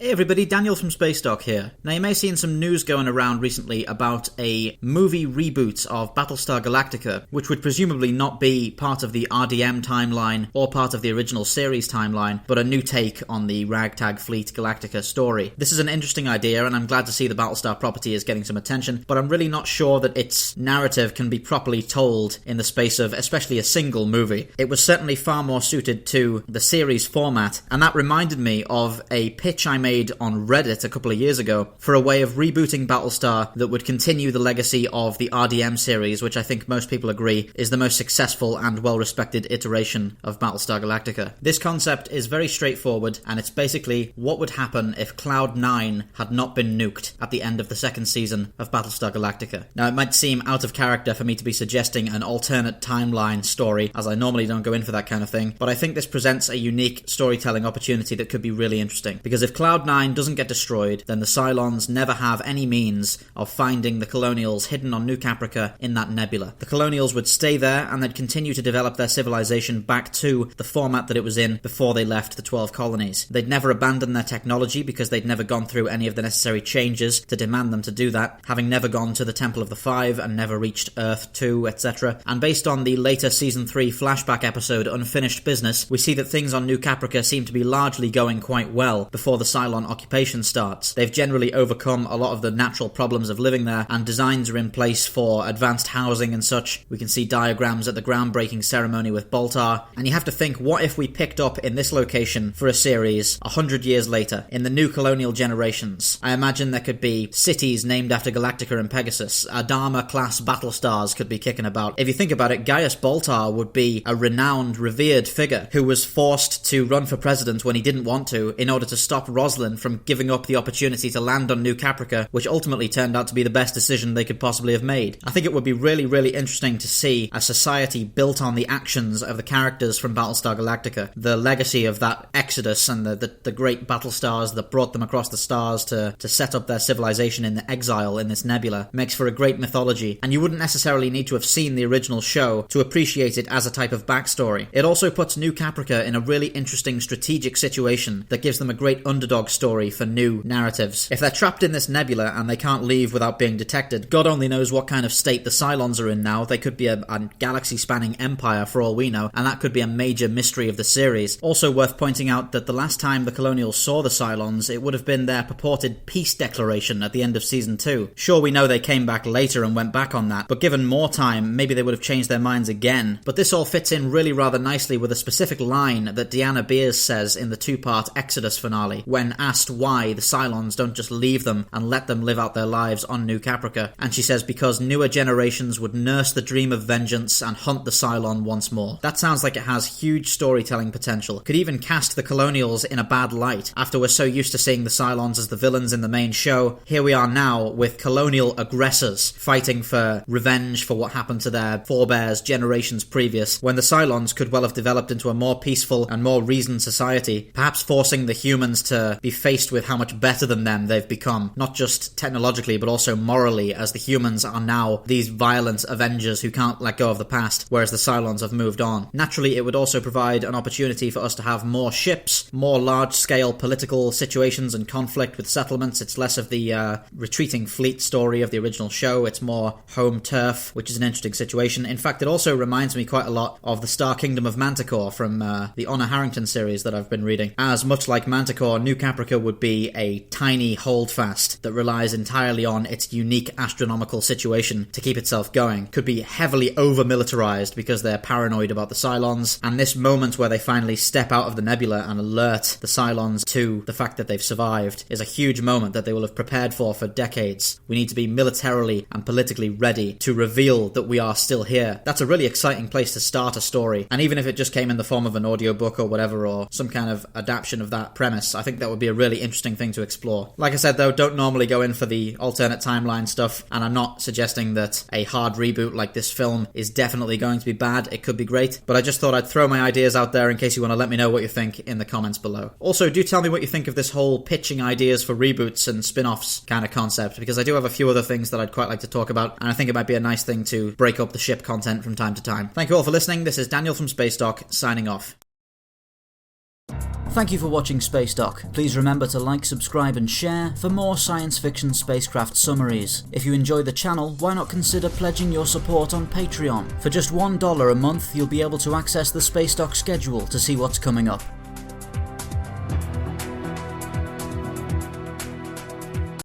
Hey everybody, Daniel from Spacedock here. Now you may have seen some news going around recently about a movie reboot of Battlestar Galactica, which would presumably not be part of the RDM timeline or part of the original series timeline, but a new take on the Ragtag Fleet Galactica story. This is an interesting idea, and I'm glad to see the Battlestar property is getting some attention, but I'm really not sure that its narrative can be properly told in the space of especially a single movie. It was certainly far more suited to the series format, and that reminded me of a pitch I made on Reddit a couple of years ago for a way of rebooting Battlestar that would continue the legacy of the RDM series, which I think most people agree is the most successful and well-respected iteration of Battlestar Galactica. This concept is very straightforward, and it's basically what would happen if Cloud9 had not been nuked at the end of the second season of Battlestar Galactica. Now, it might seem out of character for me to be suggesting an alternate timeline story, as I normally don't go in for that kind of thing, but I think this presents a unique storytelling opportunity that could be really interesting, because if Cloud9 doesn't get destroyed, then the Cylons never have any means of finding the Colonials hidden on New Caprica in that nebula. The Colonials would stay there, and they'd continue to develop their civilization back to the format that it was in before they left the 12 colonies. They'd never abandon their technology because they'd never gone through any of the necessary changes to demand them to do that, having never gone to the Temple of the Five and never reached Earth 2, etc. And based on the later Season 3 flashback episode Unfinished Business, we see that things on New Caprica seem to be largely going quite well before the Cylon occupation starts. They've generally overcome a lot of the natural problems of living there, and designs are in place for advanced housing and such. We can see diagrams at the groundbreaking ceremony with Boltar, and you have to think, what if we picked up in this location for a series 100 years later, in the new colonial generations? I imagine there could be cities named after Galactica and Pegasus. Adama-class Battlestars could be kicking about. If you think about it, Gaius Boltar would be a renowned, revered figure who was forced to run for president when he didn't want to in order to stop Roslin from giving up the opportunity to land on New Caprica, which ultimately turned out to be the best decision they could possibly have made. I think it would be really, really interesting to see a society built on the actions of the characters from Battlestar Galactica, the legacy of that exodus and the great Battlestars that brought them across the stars to set up their civilization in the exile in this nebula. Makes for a great mythology, and you wouldn't necessarily need to have seen the original show to appreciate it as a type of backstory. It also puts New Caprica in a really interesting strategic situation that gives them a great underdog story for new narratives. If they're trapped in this nebula and they can't leave without being detected, God only knows what kind of state the Cylons are in now. They could be a galaxy-spanning empire for all we know, and that could be a major mystery of the series. Also worth pointing out that the last time the Colonials saw the Cylons, it would have been their purported peace declaration at the end of Season 2. Sure, we know they came back later and went back on that, but given more time, maybe they would have changed their minds again. But this all fits in really rather nicely with a specific line that Deanna Beers says in the two-part Exodus finale, when asked why the Cylons don't just leave them and let them live out their lives on New Caprica. And she says, because newer generations would nurse the dream of vengeance and hunt the Cylon once more. That sounds like it has huge storytelling potential. Could even cast the Colonials in a bad light. After we're so used to seeing the Cylons as the villains in the main show, here we are now with colonial aggressors fighting for revenge for what happened to their forebears generations previous, when the Cylons could well have developed into a more peaceful and more reasoned society, perhaps forcing the humans to be faced with how much better than them they've become, not just technologically but also morally, as the humans are now these violent avengers who can't let go of the past, whereas the Cylons have moved on. Naturally, it would also provide an opportunity for us to have more ships, more large-scale political situations and conflict with settlements. It's less of the retreating fleet story of the original show, it's more home turf, which is an interesting situation. In fact, it also reminds me quite a lot of the Star Kingdom of Manticore from the Honor Harrington series that I've been reading, as much like Manticore, New Caprica would be a tiny holdfast that relies entirely on its unique astronomical situation to keep itself going. Could be heavily over-militarized because they're paranoid about the Cylons, and this moment where they finally step out of the nebula and alert the Cylons to the fact that they've survived is a huge moment that they will have prepared for decades. We need to be militarily and politically ready to reveal that we are still here. That's a really exciting place to start a story, and even if it just came in the form of an audiobook or whatever, or some kind of adaptation of that premise, I think that would be a really interesting thing to explore. Like I said though, don't normally go in for the alternate timeline stuff, and I'm not suggesting that a hard reboot like this film is definitely going to be bad. It could be great, but I just thought I'd throw my ideas out there in case you want to let me know what you think in the comments below. Also, do tell me what you think of this whole pitching ideas for reboots and spin-offs kind of concept, because I do have a few other things that I'd quite like to talk about, and I think it might be a nice thing to break up the ship content from time to time. Thank you all for listening. This is Daniel from Spacedock, signing off. Thank you for watching Spacedock. Please remember to like, subscribe and share for more science fiction spacecraft summaries. If you enjoy the channel, why not consider pledging your support on Patreon? For just $1 a month, you'll be able to access the Spacedock schedule to see what's coming up.